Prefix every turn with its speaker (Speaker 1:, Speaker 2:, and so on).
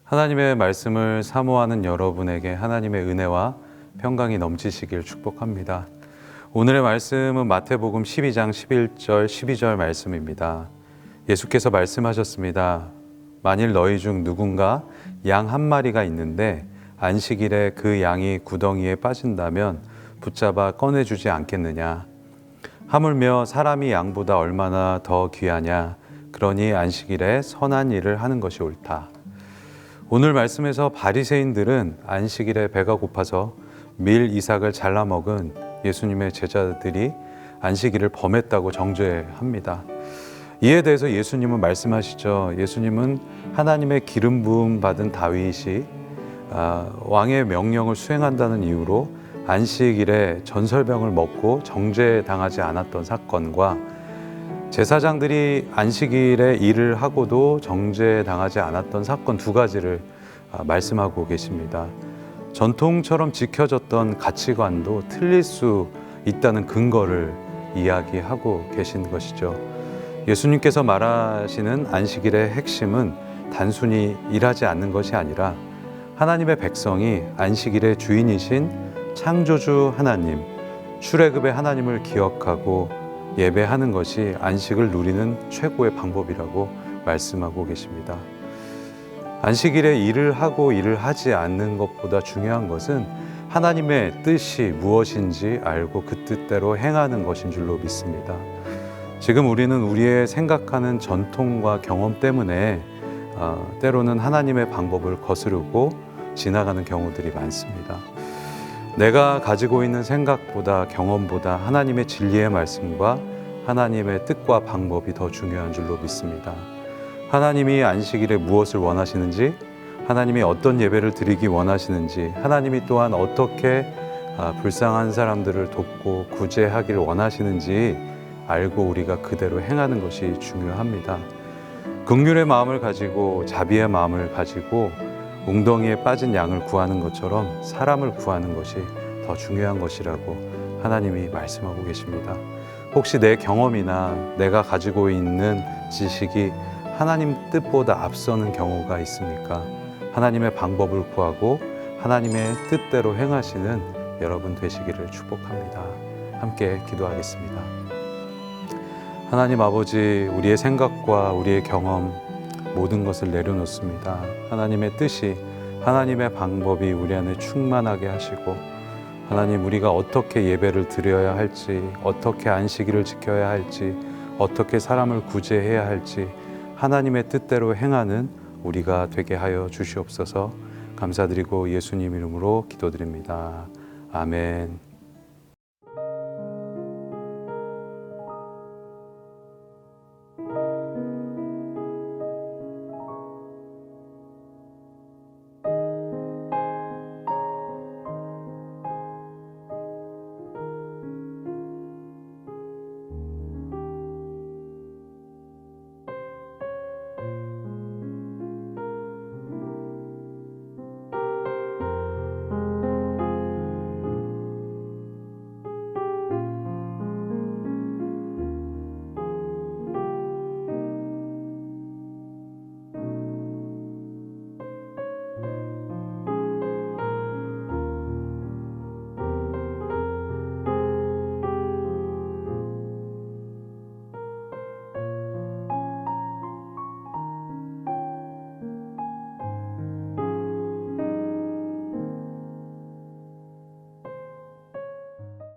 Speaker 1: 하나님의 말씀을 사모하는 여러분에게 하나님의 은혜와 평강이 넘치시길 축복합니다. 오늘의 말씀은 마태복음 12장 11절 12절 말씀입니다. 예수께서 말씀하셨습니다. 만일 너희 중 누군가 양 한 마리가 있는데 안식일에 그 양이 구덩이에 빠진다면 붙잡아 꺼내주지 않겠느냐. 하물며 사람이 양보다 얼마나 더 귀하냐. 그러니 안식일에 선한 일을 하는 것이 옳다. 오늘 말씀에서 바리새인들은 안식일에 배가 고파서 밀 이삭을 잘라 먹은 예수님의 제자들이 안식일을 범했다고 정죄합니다. 이에 대해서 예수님은 말씀하시죠. 예수님은 하나님의 기름 부음 받은 다윗이 왕의 명령을 수행한다는 이유로 안식일에 전설병을 먹고 정죄당하지 않았던 사건과 제사장들이 안식일에 일을 하고도 정죄당하지 않았던 사건 두 가지를 말씀하고 계십니다. 전통처럼 지켜졌던 가치관도 틀릴 수 있다는 근거를 이야기하고 계신 것이죠. 예수님께서 말하시는 안식일의 핵심은 단순히 일하지 않는 것이 아니라 하나님의 백성이 안식일의 주인이신 창조주 하나님, 출애굽의 하나님을 기억하고 예배하는 것이 안식을 누리는 최고의 방법이라고 말씀하고 계십니다. 안식일에 일을 하고 일을 하지 않는 것보다 중요한 것은 하나님의 뜻이 무엇인지 알고 그 뜻대로 행하는 것인 줄로 믿습니다. 지금 우리는 우리의 생각하는 전통과 경험 때문에 때로는 하나님의 방법을 거스르고 지나가는 경우들이 많습니다. 내가 가지고 있는 생각보다 경험보다 하나님의 진리의 말씀과 하나님의 뜻과 방법이 더 중요한 줄로 믿습니다. 하나님이 안식일에 무엇을 원하시는지, 하나님이 어떤 예배를 드리기 원하시는지, 하나님이 또한 어떻게 불쌍한 사람들을 돕고 구제하기를 원하시는지 알고 우리가 그대로 행하는 것이 중요합니다. 긍휼의 마음을 가지고 자비의 마음을 가지고 웅덩이에 빠진 양을 구하는 것처럼 사람을 구하는 것이 더 중요한 것이라고 하나님이 말씀하고 계십니다. 혹시 내 경험이나 내가 가지고 있는 지식이 하나님 뜻보다 앞서는 경우가 있습니까? 하나님의 방법을 구하고 하나님의 뜻대로 행하시는 여러분 되시기를 축복합니다. 함께 기도하겠습니다. 하나님 아버지, 우리의 생각과 우리의 경험 모든 것을 내려놓습니다. 하나님의 뜻이, 하나님의 방법이 우리 안에 충만하게 하시고 하나님, 우리가 어떻게 예배를 드려야 할지, 어떻게 안식일을 지켜야 할지, 어떻게 사람을 구제해야 할지 하나님의 뜻대로 행하는 우리가 되게 하여 주시옵소서. 감사드리고 예수님 이름으로 기도드립니다. 아멘.